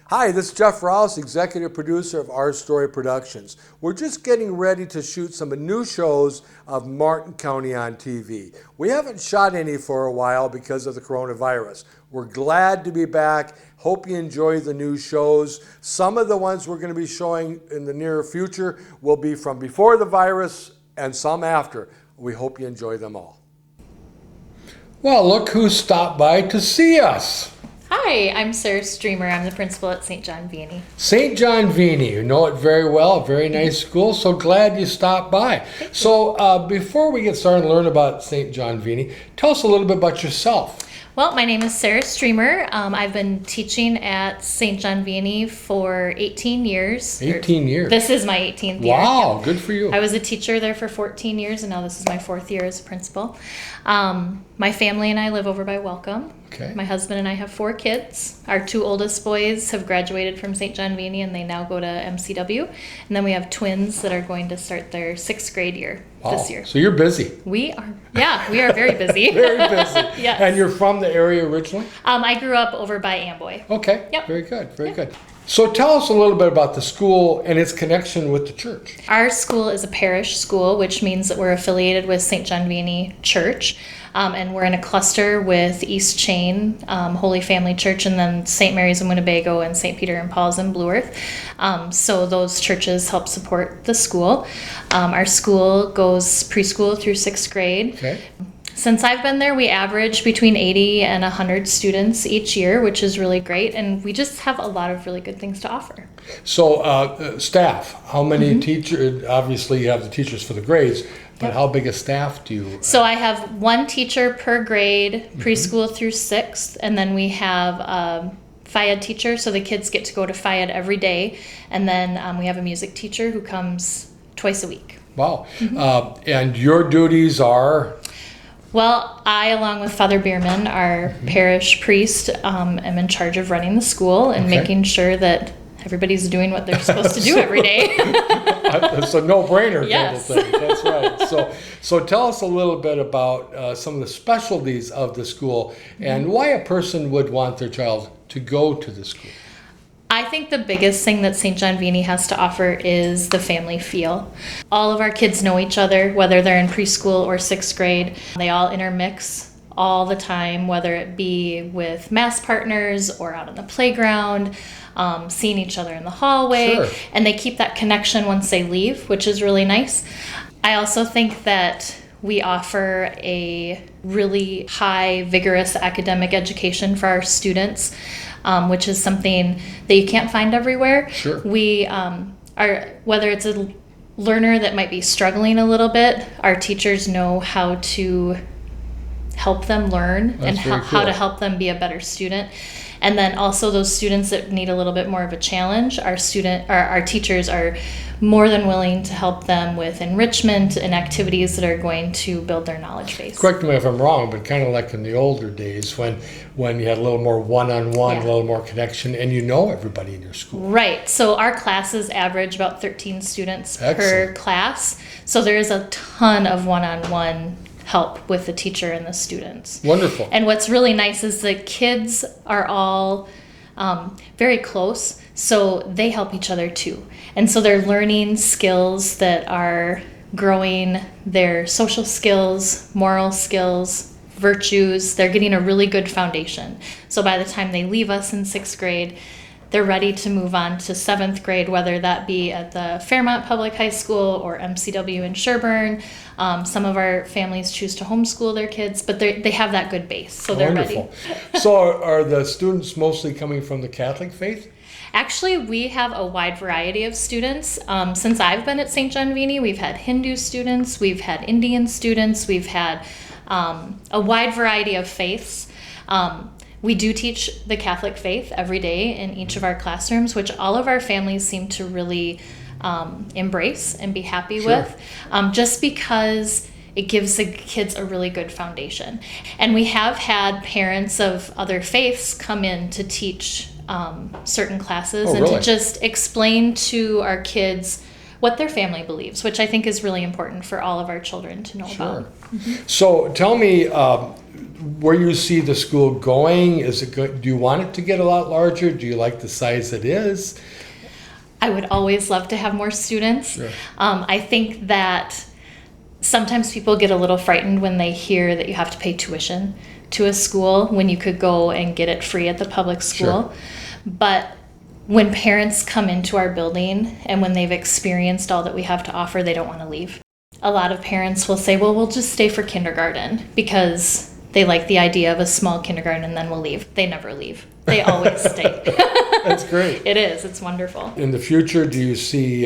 Hi, this is Jeff Rouse, executive producer of Our Story Productions. We're just getting ready to shoot some new shows of Martin County on TV. We haven't shot any for a while because of the coronavirus. We're glad to be back. Hope you enjoy the new shows. Some of the ones we're going to be showing in the near future will be from before the virus and some after. We hope you enjoy them all. Well, look who stopped by to see us. Hi, I'm Sarah Striemer. I'm the principal at St. John Vianney. St. John Vianney, you know it very well, a very nice school, so glad you stopped by. So before we get started and learn about St. John Vianney, tell us a little bit about yourself. Well, my name is Sarah Striemer. I've been teaching at St. John Vianney for 18 years. 18 years? This is my 18th year. Wow, good for you. I was a teacher there for 14 years, and now this is my 4th year as a principal. My family and I live over by Welcome. Okay. My husband and I have 4 kids. Our 2 oldest boys have graduated from St. John Vianney, and they now go to MCW. And then we have twins that are going to start their 6th grade year this year. So you're busy. We are very busy. Very busy. Yes. And you're from the area originally? I grew up over by Amboy. Okay. Yep. Very good. Very good. So tell us a little bit about the school and its connection with the church. Our school is a parish school, which means that we're affiliated with St. John Vianney Church. And we're in a cluster with East Chain, Holy Family Church, and then St. Mary's in Winnebago and St. Peter and Paul's in Blue Earth. So those churches help support the school. Our school goes preschool through 6th grade. Okay. Since I've been there, we average between 80 and 100 students each year, which is really great. And we just have a lot of really good things to offer. So staff, how many teachers? Obviously you have the teachers for the grades, but how big a staff do you? So I have 1 teacher per grade, preschool through 6th, and then we have a Phi-Ed teacher, so the kids get to go to Phi-Ed every day, and then we have a music teacher who comes twice a week. Wow. And your duties are? Well, I, along with Father Bierman, our parish priest, am in charge of running the school and making sure that everybody's doing what they're supposed to do every day. It's a no-brainer Yes. kind of thing. That's right. So tell us a little bit about some of the specialties of the school and why a person would want their child to go to the school. I think the biggest thing that St. John Vianney has to offer is the family feel. All of our kids know each other, whether they're in preschool or 6th grade. They all intermix all the time, whether it be with mass partners or out on the playground, seeing each other in the hallway. Sure. And they keep that connection once they leave, which is really nice. I also think that we offer a really high, vigorous academic education for our students, which is something that you can't find everywhere. Sure. We are, whether it's a learner that might be struggling a little bit, our teachers know how to help them learn and how to help them be a better student. And then also those students that need a little bit more of a challenge, our teachers are more than willing to help them with enrichment and activities that are going to build their knowledge base. Correct me if I'm wrong, but kind of like in the older days when you had a little more one-on-one, a little more connection, and you know everybody in your school. Right. So our classes average about 13 students per Excellent. class. So there is a ton of one-on-one help with the teacher and the students. Wonderful. And what's really nice is the kids are all very close, so they help each other too. And so they're learning skills that are growing their social skills, moral skills, virtues. They're getting a really good foundation. So by the time they leave us in 6th grade, they're ready to move on to 7th grade, whether that be at the Fairmont Public High School or MCW in Sherburne. Some of our families choose to homeschool their kids, but they have that good base, so they're Wonderful. ready. So are the students mostly coming from the Catholic faith? Actually, we have a wide variety of students. Since I've been at St. John Vianney, we've had Hindu students, we've had Indian students, we've had a wide variety of faiths. We do teach the Catholic faith every day in each of our classrooms, which all of our families seem to really embrace and be happy with, just because it gives the kids a really good foundation. And we have had parents of other faiths come in to teach certain classes to just explain to our kids what their family believes, which I think is really important for all of our children to know about. So tell me, where you see the school going? Is it good? Do you want it to get a lot larger? Do you like the size it is? I would always love to have more students. Sure. I think that sometimes people get a little frightened when they hear that you have to pay tuition to a school when you could go and get it free at the public school. Sure. But when parents come into our building and when they've experienced all that we have to offer, they don't want to leave. A lot of parents will say, well, we'll just stay for kindergarten because they like the idea of a small kindergarten and then we'll leave. They never leave. They always stay. That's great. It is. It's wonderful. In the future, do you see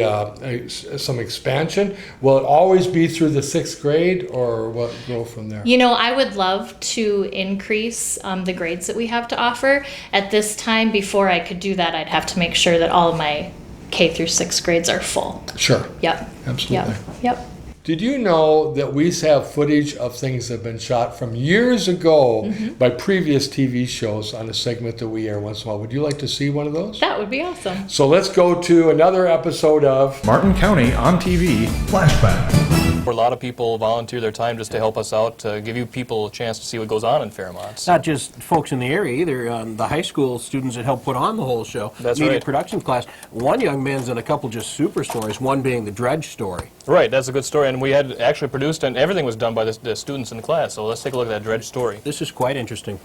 some expansion? Will it always be through the 6th grade, or what go from there? You know, I would love to increase the grades that we have to offer. At this time, before I could do that, I'd have to make sure that all of my K through 6th grades are full. Sure. Yep. Absolutely. Yep. Did you know that we have footage of things that have been shot from years ago by previous TV shows on a segment that we air once in a while? Would you like to see one of those? That would be awesome. So let's go to another episode of Martin County on TV Flashback. A lot of people volunteer their time just to help us out, to give you people a chance to see what goes on in Fairmont. Not just folks in the area either, the high school students that help put on the whole show. That's Media right. production class. One young man's done a couple just super stories, one being the dredge story. Right, that's a good story, and we had actually produced, and everything was done by the students in the class, so let's take a look at that dredge story. This is quite interesting.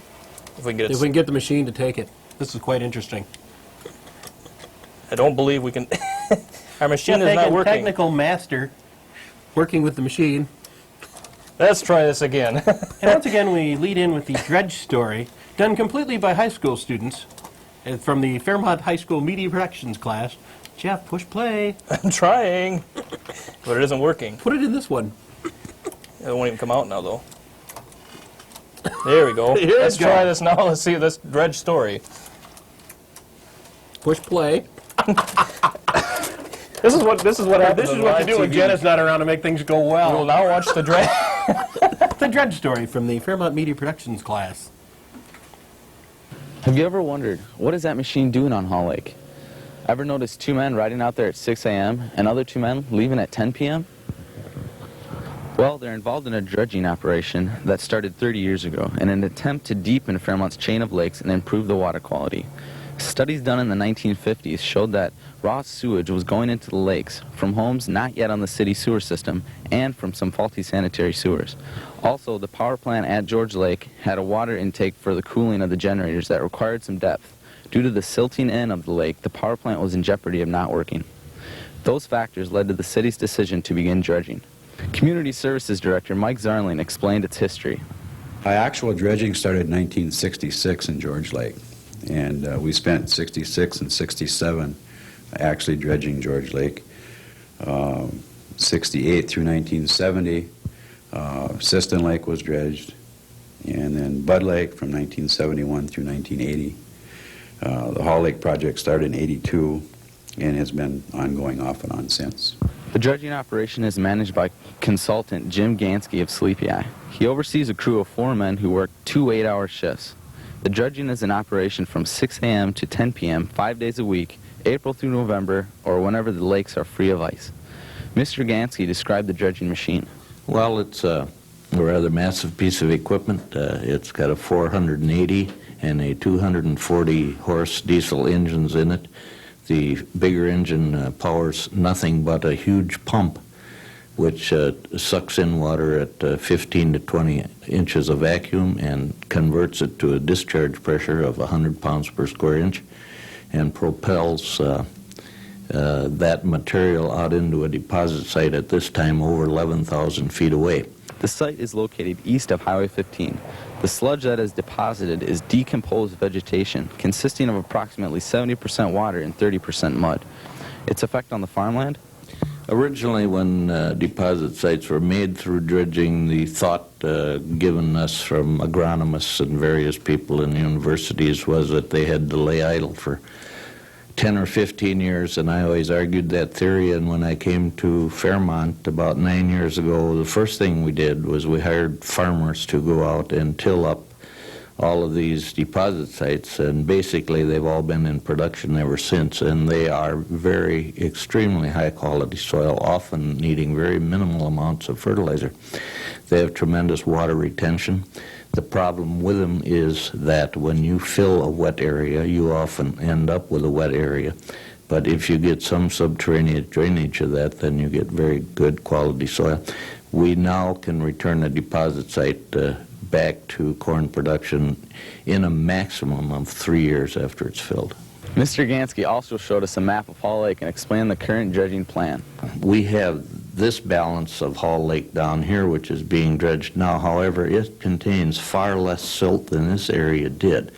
If we can get If we can get the machine to take it, this is quite interesting. I don't believe we can. Our machine Jeff is not Hagen, working. technical master, working with the machine. Let's try this again. And once again, we lead in with the dredge story, done completely by high school students from the Fairmont High School Media Productions class. Jeff, push play. I'm trying, but it isn't working. Put it in this one. It won't even come out now, though. There we go. Here Let's we go. try this now. Let's see this dredge story. Push play. This is what happens. This is on what you live do when TV. Janet's not around to make things go We will well. now watch the dredge. The dredge story from the Fairmont Media Productions class. Have you ever wondered, what is that machine doing on Hall Lake? Ever noticed 2 men riding out there at 6 a.m. and other 2 men leaving at 10 p.m.? Well, they're involved in a dredging operation that started 30 years ago in an attempt to deepen Fairmont's chain of lakes and improve the water quality. Studies done in the 1950s showed that raw sewage was going into the lakes from homes not yet on the city sewer system and from some faulty sanitary sewers. Also, the power plant at George Lake had a water intake for the cooling of the generators that required some depth. Due to the silting in of the lake, the power plant was in jeopardy of not working. Those factors led to the city's decision to begin dredging. Community Services Director Mike Zarling explained its history. Actual dredging started in 1966 in George Lake, and we spent 66 and 67 actually dredging George Lake. 68 through 1970, Siston Lake was dredged, and then Bud Lake from 1971 through 1980. The Hall Lake project started in 82 and has been ongoing off and on since. The dredging operation is managed by consultant Jim Gansky of Sleepy Eye. He oversees a crew of 4 men who work 2 8-hour shifts. The dredging is in operation from 6 a.m. to 10 p.m. 5 days a week, April through November, or whenever the lakes are free of ice. Mr. Gansky described the dredging machine. Well, it's a rather massive piece of equipment. It's got a 480 and a 240 horse diesel engines in it. The bigger engine powers nothing but a huge pump which sucks in water at 15 to 20 inches of vacuum and converts it to a discharge pressure of 100 pounds per square inch and propels that material out into a deposit site at this time over 11,000 feet away. The site is located east of Highway 15. The sludge that is deposited is decomposed vegetation consisting of approximately 70% water and 30% mud. Its effect on the farmland? Originally, when deposit sites were made through dredging, the thought given us from agronomists and various people in universities was that they had to lay idle for 10 or 15 years, and I always argued that theory. And when I came to Fairmont about 9 years ago, the first thing we did was we hired farmers to go out and till up all of these deposit sites, and basically they've all been in production ever since, and they are very extremely high quality soil, often needing very minimal amounts of fertilizer. They have tremendous water retention. The problem with them is that when you fill a wet area, you often end up with a wet area. But if you get some subterranean drainage of that, then you get very good quality soil. We now can return a deposit site back to corn production in a maximum of 3 years after it's filled. Mr. Gansky also showed us a map of Hall Lake and explained the current dredging plan. We have this balance of Hall Lake down here, which is being dredged now. However, it contains far less silt than this area did,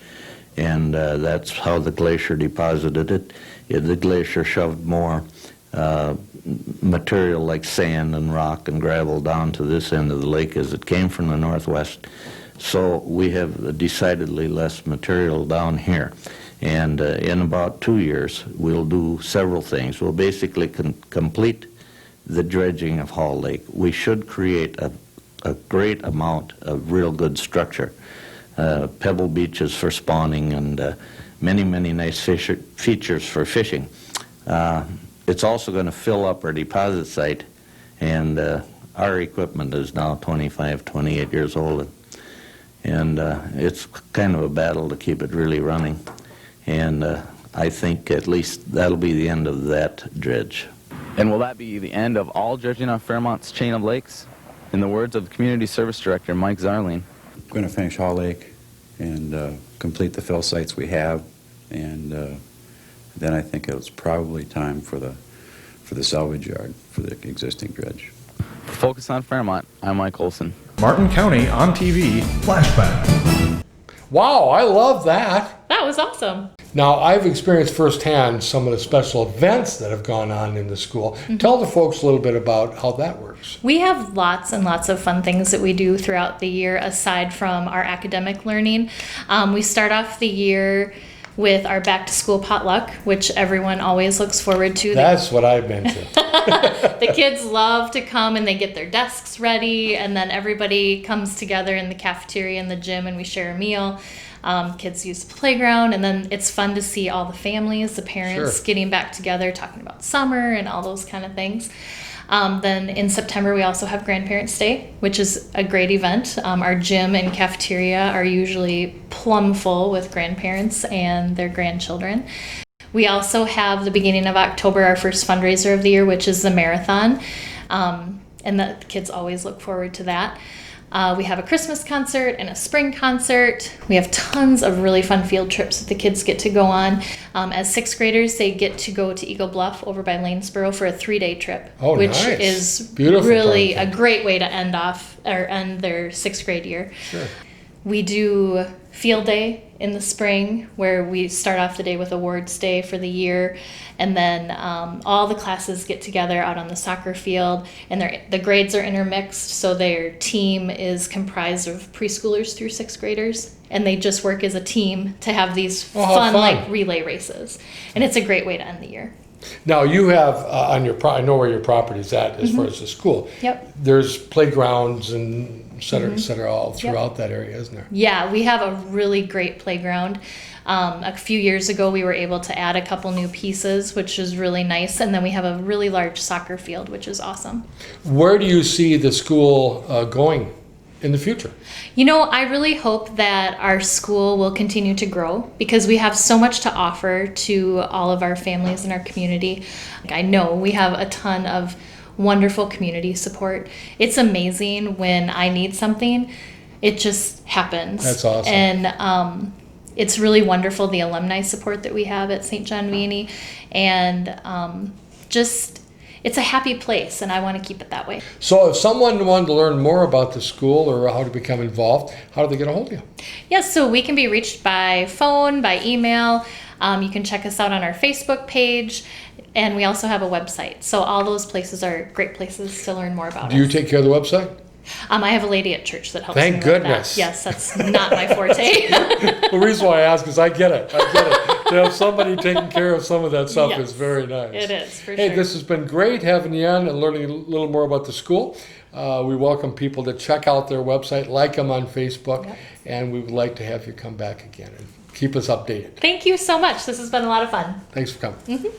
and that's how the glacier deposited it. The glacier shoved more material like sand and rock and gravel down to this end of the lake as it came from the northwest. So we have decidedly less material down here. And in about 2 years, we'll do several things. We'll basically complete the dredging of Hall Lake. We should create a great amount of real good structure. Pebble beaches for spawning and many, many nice features for fishing. It's also going to fill up our deposit site, and our equipment is now 25, 28 years old. And it's kind of a battle to keep it really running. And I think at least that'll be the end of that dredge. And will that be the end of all dredging on Fairmont's chain of lakes? In the words of the Community Service Director, Mike Zarling. I'm going to finish Hall Lake and complete the fill sites we have, and then I think it's probably time for the salvage yard for the existing dredge. For Focus on Fairmont, I'm Mike Olson. Martin County on TV, Flashback. Wow, I love that. That was awesome. Now, I've experienced firsthand some of the special events that have gone on in the school. Tell the folks a little bit about how that works. We have lots and lots of fun things that we do throughout the year aside from our academic learning. We start off the year with our back to school potluck, which everyone always looks forward to. That's what I've been to. The kids love to come and they get their desks ready, and then everybody comes together in the cafeteria and the gym and we share a meal. Kids use the playground, and then it's fun to see all the families, the parents Sure. getting back together, talking about summer and all those kind of things. Then in September, we also have Grandparents' Day, which is a great event. Our gym and cafeteria are usually plumb full with grandparents and their grandchildren. We also have the beginning of October, our first fundraiser of the year, which is the marathon. And the kids always look forward to that. We have a Christmas concert and a spring concert. We have tons of really fun field trips that the kids get to go on. As sixth graders, they get to go to Eagle Bluff over by Lanesboro for a 3-day trip, Oh, which nice. is Beautiful really part a of it. great way to end their sixth grade year. Sure. We do field day in the spring, where we start off the day with awards day for the year, and then all the classes get together out on the soccer field, and the grades are intermixed, so their team is comprised of preschoolers through sixth graders, and they just work as a team to have these Oh, how fun fun. like relay races, and it's a great way to end the year. Now, you have on your I know where your property's at as far as the school. Yep. There's playgrounds and et cetera, all throughout that area, isn't there? Yeah, we have a really great playground. A few years ago, we were able to add a couple new pieces, which is really nice. And then we have a really large soccer field, which is awesome. Where do you see the school going in the future? You know, I really hope that our school will continue to grow because we have so much to offer to all of our families in our community. I know we have a ton of wonderful community support. It's amazing when I need something, it just happens. That's awesome. And it's really wonderful, the alumni support that we have at St. John Vianney, and it's a happy place, and I want to keep it that way. So if someone wanted to learn more about the school or how to become involved, how do they get a hold of you? Yes, so we can be reached by phone, by email. You can check us out on our Facebook page, and we also have a website. So all those places are great places to learn more about Do you us. take care of the website? I have a lady at church that helps Thank me with goodness. that. Yes, that's not my forte. The reason why I ask is I get it. To have somebody taking care of some of that stuff Yes, is very nice. it is, for Hey, sure. this has been great having you on and learning a little more about the school. We welcome people to check out their website, like them on Facebook, and we would like to have you come back again and keep us updated. Thank you so much. This has been a lot of fun. Thanks for coming.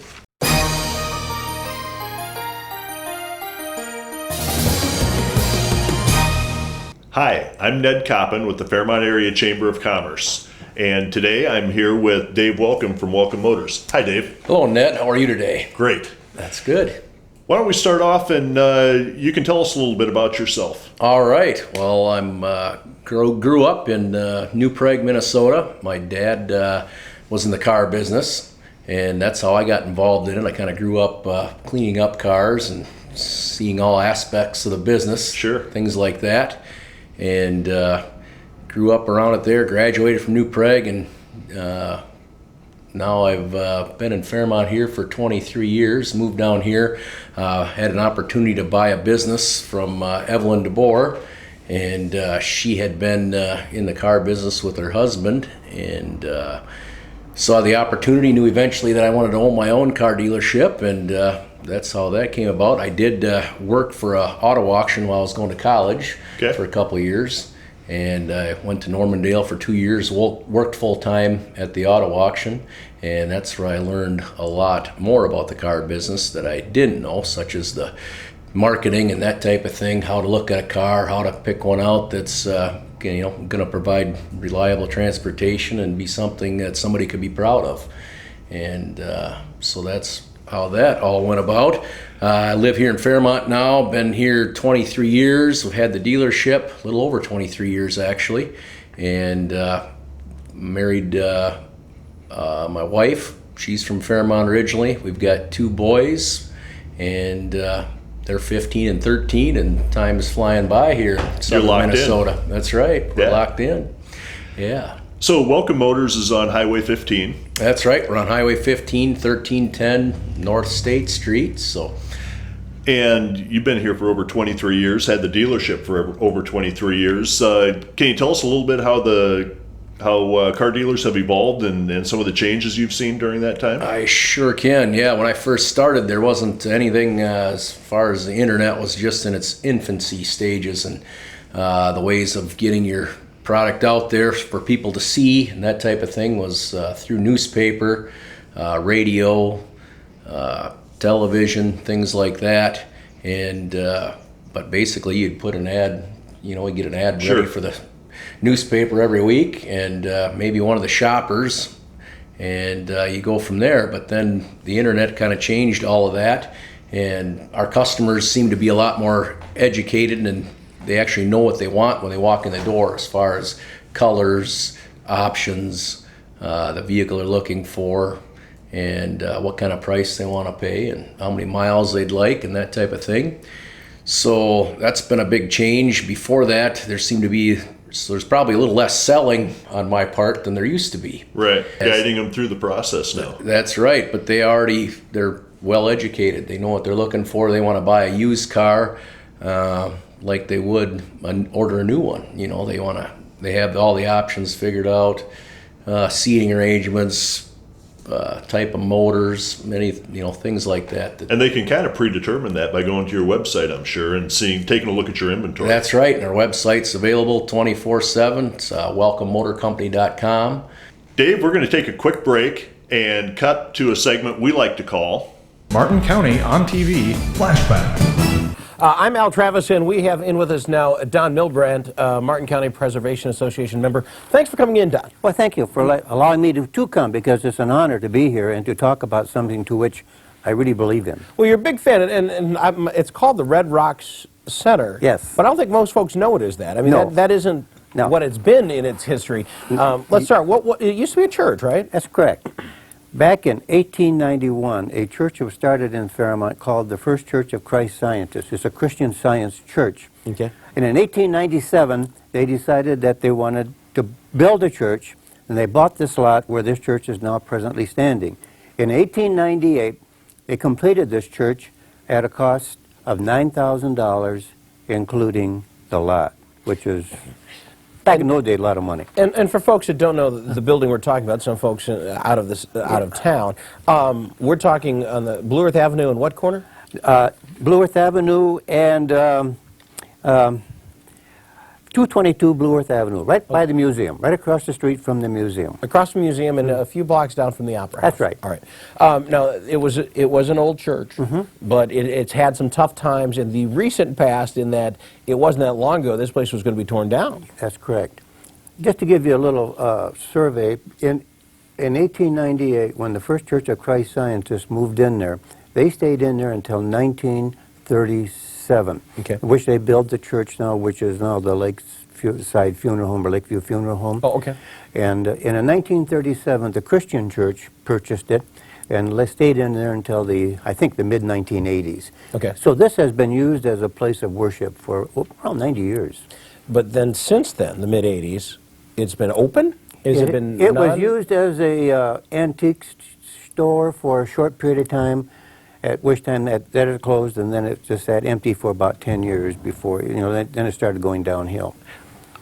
Hi, I'm Ned Koppen with the Fairmont Area Chamber of Commerce. And today I'm here with Dave Welcome from Welcome Motors. Hi, Dave. Hello, Ned. How are you today? Great. That's good. Why don't we start off and you can tell us a little bit about yourself. All right. Well, I'm grew up in New Prague, Minnesota. My dad was in the car business, and that's how I got involved in it. I kind of grew up cleaning up cars and seeing all aspects of the business, Sure. things like that, and grew up around it there. Graduated from New Prague, and now I've been in Fairmont here for 23 years. Moved down here, had an opportunity to buy a business from Evelyn DeBoer, and she had been in the car business with her husband, and saw the opportunity, knew eventually that I wanted to own my own car dealership, and that's how that came about. I did work for an auto auction while I was going to college for a couple of years, and I went to Normandale for 2 years, worked full-time at the auto auction, and that's where I learned a lot more about the car business that I didn't know, such as the marketing and that type of thing, how to look at a car, how to pick one out that's going to provide reliable transportation and be something that somebody could be proud of. And so that's how that all went about. I live here in Fairmont now, been here 23 years. We've had the dealership a little over 23 years actually, and married my wife. She's from Fairmont originally. We've got 2 boys, and they're 15 and 13, and time is flying by here in southern Minnesota. That's right. We're locked in. Yeah. So Welcome Motors is on Highway 15. That's right. We're on Highway 15, 1310 North State Street. So. And you've been here for over 23 years, had the dealership for over 23 years. Can you tell us a little bit how car dealers have evolved and some of the changes you've seen during that time? I sure can. Yeah, when I first started, there wasn't anything as far as the internet was just in its infancy stages, and the ways of getting your product out there for people to see and that type of thing was through newspaper, radio, television, things like that. And but basically, you'd put an ad. You get an ad ready for the newspaper every week, and maybe one of the shoppers, and you go from there. But then the internet kind of changed all of that, and our customers seem to be a lot more educated, and they actually know what they want when they walk in the door as far as colors, options, the vehicle they're looking for, and what kind of price they want to pay, and how many miles they'd like, and that type of thing. So that's been a big change. Before that, there's probably a little less selling on my part than there used to be. Right, guiding them through the process now. That's right, but they're well educated. They know what they're looking for. They want to buy a used car like they would order a new one. They have all the options figured out, seating arrangements, type of motors, many things like that. And they can kind of predetermine that by going to your website, I'm sure, and taking a look at your inventory. That's right, and our website's available 24/7. It's welcomemotorcompany.com. Dave, we're going to take a quick break and cut to a segment we like to call Martin County on TV Flashback. I'm Al Travis, and we have in with us now Don Milbrandt, Martin County Preservation Association member. Thanks for coming in, Don. Well, thank you for allowing me to come, because it's an honor to be here and to talk about something to which I really believe in. Well, you're a big fan, and it's called the Red Rocks Center. Yes. But I don't think most folks know it is that. I mean, No. that isn't what it's been in its history. Let's start. It used to be a church, right? That's correct. Back in 1891, a church was started in Fairmont called the First Church of Christ Scientists. It's a Christian Science church. Okay. And in 1897, they decided that they wanted to build a church, and they bought this lot where this church is now presently standing. In 1898, they completed this church at a cost of $9,000, including the lot, which is, back in those days, a lot of money. And for folks that don't know the building we're talking about, some folks out of town, we're talking on the Blue Earth Avenue and what corner? Blue Earth Avenue and 222 Blue Earth Avenue, right by the museum, right across the street from the museum. Across from the museum and a few blocks down from the Opera House. That's right. All right. Now, it was an old church, but it's had some tough times in the recent past in that it wasn't that long ago this place was going to be torn down. That's correct. Just to give you a little survey, in 1898, when the First Church of Christ Scientists moved in there, they stayed in there until 1937, which they built the church now, which is now the Lakeside Funeral Home or Lakeview Funeral Home. Oh, okay. And in 1937, the Christian church purchased it and stayed in there until I think the mid-1980s. Okay. So this has been used as a place of worship for around 90 years. But then since then, the mid-'80s, it's been open? It was used as a antique store for a short period of time, at which time that it closed, and then it just sat empty for about 10 years before, then it started going downhill.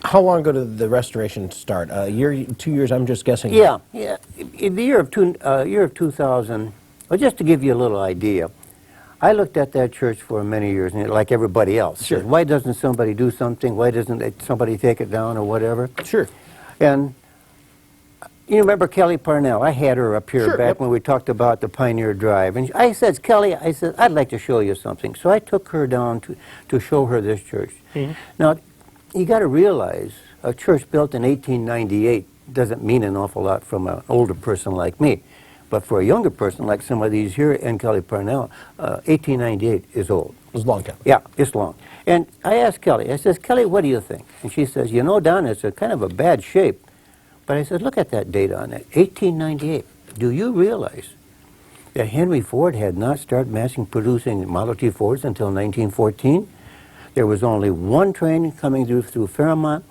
How long ago did the restoration start? A year, 2 years, I'm just guessing? Yeah. In the year of 2000, well, just to give you a little idea, I looked at that church for many years, and like everybody else. Sure. Why doesn't somebody do something? Why doesn't somebody take it down or whatever? Sure. And you remember Kelly Parnell? I had her up here Sure, back when we talked about the Pioneer Drive. And I said, Kelly, I'd like to show you something. So I took her down to show her this church. Now, you got to realize a church built in 1898 doesn't mean an awful lot from an older person like me. But for a younger person like some of these here in Kelly Parnell, 1898 is old. It's a long time. Yeah, it's long. And I asked Kelly, I says, Kelly, what do you think? And she says, Don, it's a kind of a bad shape. But I said, look at that date on it, 1898. Do you realize that Henry Ford had not started producing Model T Fords until 1914? There was only one train coming through Fairmont.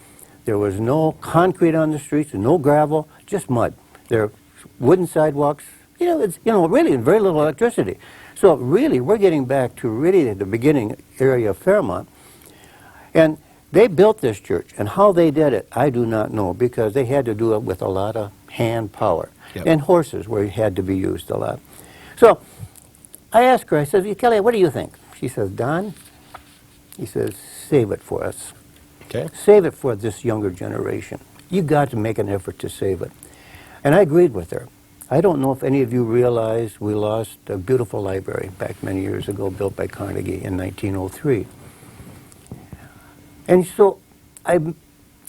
There was no concrete on the streets, no gravel, just mud. There are wooden sidewalks, really very little electricity. So really, we're getting back to really the beginning area of Fairmont. And they built this church, and how they did it, I do not know, because they had to do it with a lot of hand power. Yep. And horses had to be used a lot. So I asked her, I said, Kelly, what do you think? She says, Don, he says, save it for us. Okay. Save it for this younger generation. You got to make an effort to save it. And I agreed with her. I don't know if any of you realize we lost a beautiful library back many years ago, built by Carnegie in 1903. And so I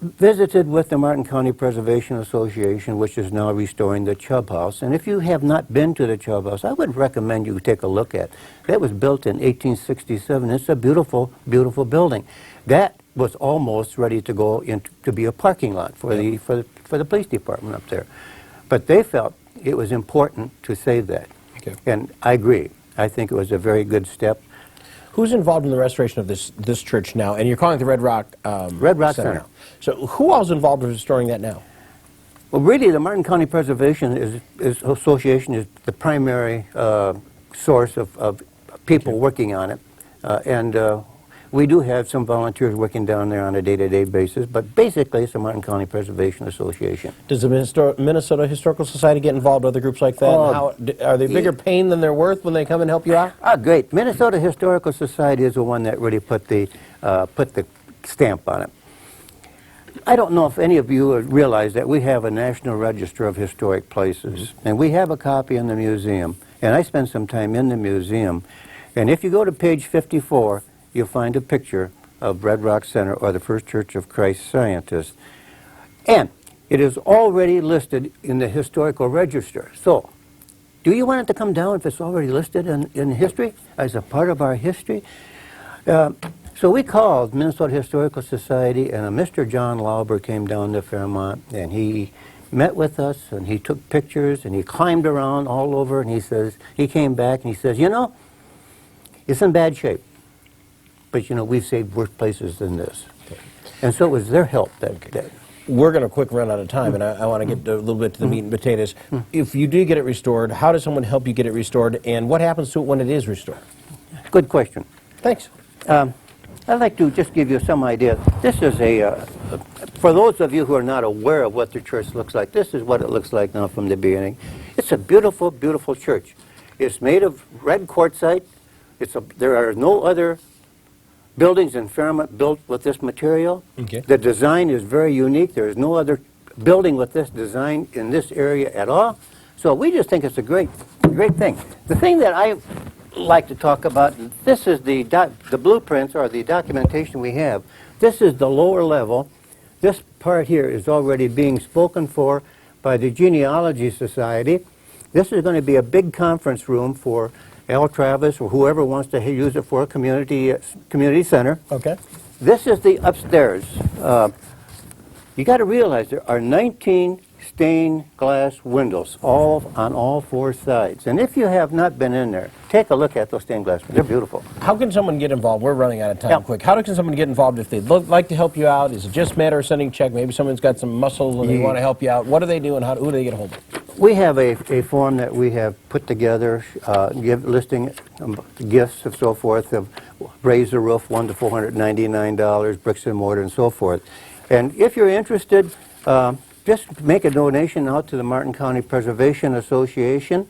visited with the Martin County Preservation Association, which is now restoring the Chubb House. And if you have not been to the Chubb House, I would recommend you take a look at it. That was built in 1867. It's a beautiful, beautiful building. That was almost ready to go to be a parking lot for the police department up there. But they felt it was important to save that. Okay. And I agree. I think it was a very good step. Who's involved in the restoration of this church now? And you're calling it the Red Rock Center now. So who all is involved in restoring that now? Well, really, the Martin County Preservation Association is the primary source of people working on it. And we do have some volunteers working down there on a day-to-day basis, but basically it's the Martin County Preservation Association. Does the Minnesota Historical Society get involved with other groups like that? Are they bigger pain than they're worth when they come and help you out? Great. Minnesota Historical Society is the one that really put the stamp on it. I don't know if any of you realize that we have a National Register of Historic Places, and we have a copy in the museum, and I spent some time in the museum, and if you go to page 54, you'll find a picture of Red Rock Center or the First Church of Christ Scientists. And it is already listed in the historical register. So, do you want it to come down if it's already listed in history, as a part of our history? So we called Minnesota Historical Society, and Mr. John Lauber came down to Fairmont, and he met with us, and he took pictures, and he climbed around all over, and he came back, and he says, it's in bad shape. But, we've saved worse places than this. And so it was their help that We're going to quick run out of time, and I want to get a little bit to the meat and potatoes. If you do get it restored, how does someone help you get it restored, and what happens to it when it is restored? Good question. Thanks. I'd like to just give you some idea. This is for those of you who are not aware of what the church looks like, this is what it looks like now from the beginning. It's a beautiful, beautiful church. It's made of red quartzite. There are no other buildings in Fairmont built with this material. Okay. The design is very unique. There is no other building with this design in this area at all. So we just think it's a great thing. The thing that I like to talk about, this is the blueprints or the documentation we have. This is the lower level. This part here is already being spoken for by the Genealogy Society. This is going to be a big conference room for Al Travis or whoever wants to use it for a community center. Okay. This is the upstairs. You got to realize there are 19 stained glass windows on all four sides. And if you have not been in there, take a look at those stained glass windows. They're beautiful. How can someone get involved? We're running out of time quick. How can someone get involved if they'd like to help you out? Is it just a matter of sending a check? Maybe someone's got some muscle and they want to help you out. What do they do and who do they get a hold of? We have a form that we have put together, listing gifts and so forth, of raise the roof, $1 to $499, bricks and mortar, and so forth. And if you're interested, just make a donation out to the Martin County Preservation Association,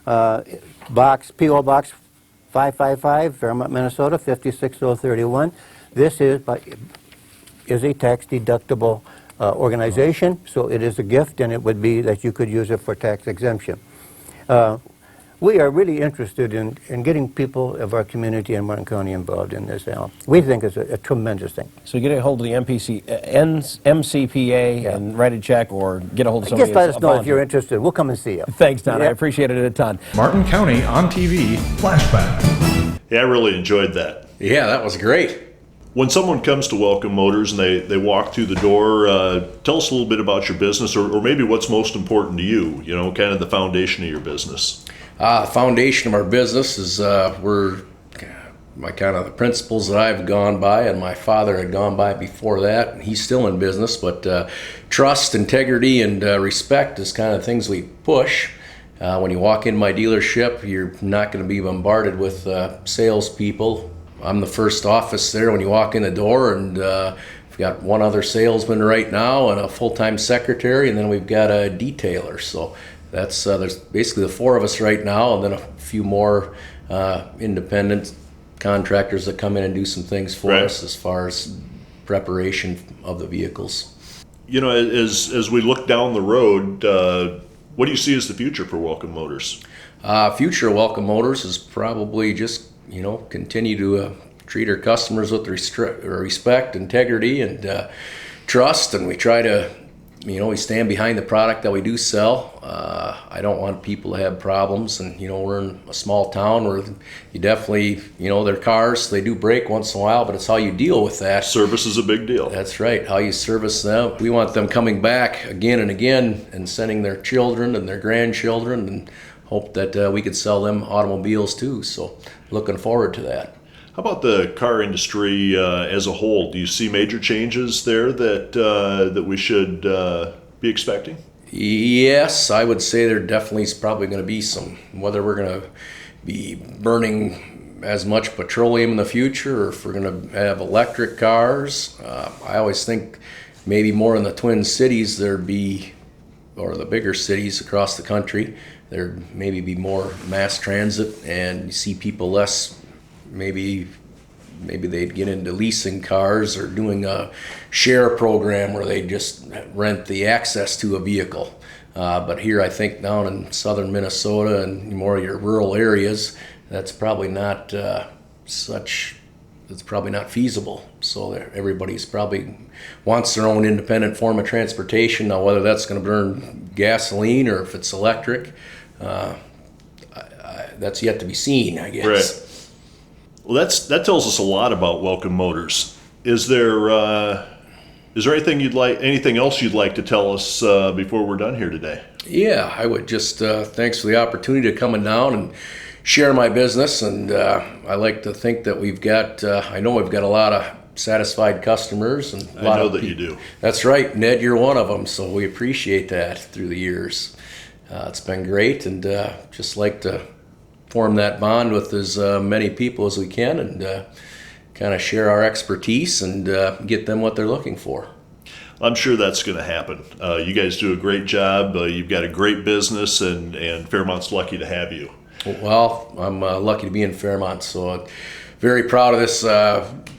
P.O. Box 555, Fairmont, Minnesota, 56031. This is a tax-deductible organization, so it is a gift, and it would be that you could use it for tax exemption. We are really interested in getting people of our community in Martin County involved in this, Al. We think it's a tremendous thing. So get a hold of the MCPA and write a check, or get a hold of somebody. Just let us know if you're interested. We'll come and see you. Thanks, Don. I appreciate it a ton. Martin County on TV, Flashback. Yeah, I really enjoyed that. Yeah, that was great. When someone comes to Welcome Motors and they walk through the door, tell us a little bit about your business, or maybe what's most important to you, kind of the foundation of your business. The foundation of our business is the principles that I've gone by, and my father had gone by before that, and he's still in business, but trust, integrity, and respect is kind of things we push. When you walk in my dealership, you're not going to be bombarded with salespeople. I'm the first office there when you walk in the door, and we've got one other salesman right now and a full-time secretary, and then we've got a detailer. So that's there's basically the four of us right now, and then a few more independent contractors that come in and do some things for us as far as preparation of the vehicles. As we look down the road, what do you see as the future for Welcome Motors? Future Welcome Motors is probably just continue to treat our customers with respect, integrity, and trust, and we try to we stand behind the product that we do sell. I don't want people to have problems, and we're in a small town where you definitely their cars, they do break once in a while, but it's how you deal with that. Service is a big deal. That's right, how you service them. We want them coming back again and again and sending their children and their grandchildren, and hope that we could sell them automobiles too. So looking forward to that. How about the car industry as a whole? Do you see major changes there that we should be expecting? Yes, I would say there definitely is probably going to be some. Whether we're going to be burning as much petroleum in the future, or if we're going to have electric cars. I always think maybe more in the Twin Cities there'd be, or the bigger cities across the country, there'd maybe be more mass transit, and you see people less. Maybe they'd get into leasing cars or doing a share program where they just rent the access to a vehicle. But here, I think down in southern Minnesota and more of your rural areas, that's probably not it's probably not feasible. So everybody's probably wants their own independent form of transportation. Now, whether that's going to burn gasoline or if it's electric, that's yet to be seen, I guess. Right. Well, that tells us a lot about Welcome Motors. Is there anything else you'd like to tell us before we're done here today? Yeah, I would just thanks for the opportunity to come down and share my business, and I like to think that we've got I know we've got a lot of satisfied customers, and I know that you do. That's right, Ned, you're one of them, so we appreciate that through the years. It's been great, and just like to form that bond with as many people as we can, and kind of share our expertise and get them what they're looking for. I'm sure that's going to happen. You guys do a great job. You've got a great business, and Fairmont's lucky to have you. Well, I'm lucky to be in Fairmont, so very proud of this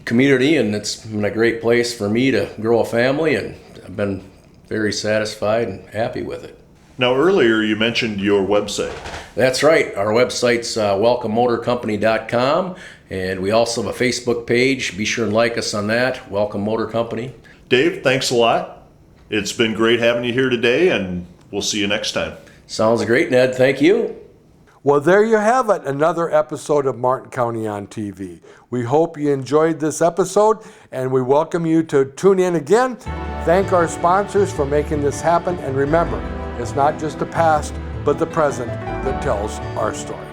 community, and it's been a great place for me to grow a family, and I've been very satisfied and happy with it. Now, earlier you mentioned your website. That's right. Our website's welcomemotorcompany.com, and we also have a Facebook page. Be sure and like us on that, Welcome Motor Company. Dave, thanks a lot. It's been great having you here today, and we'll see you next time. Sounds great, Ned. Thank you. Well, there you have it, another episode of Martin County on TV. We hope you enjoyed this episode, and we welcome you to tune in again. Thank our sponsors for making this happen, and remember, it's not just the past, but the present that tells our story.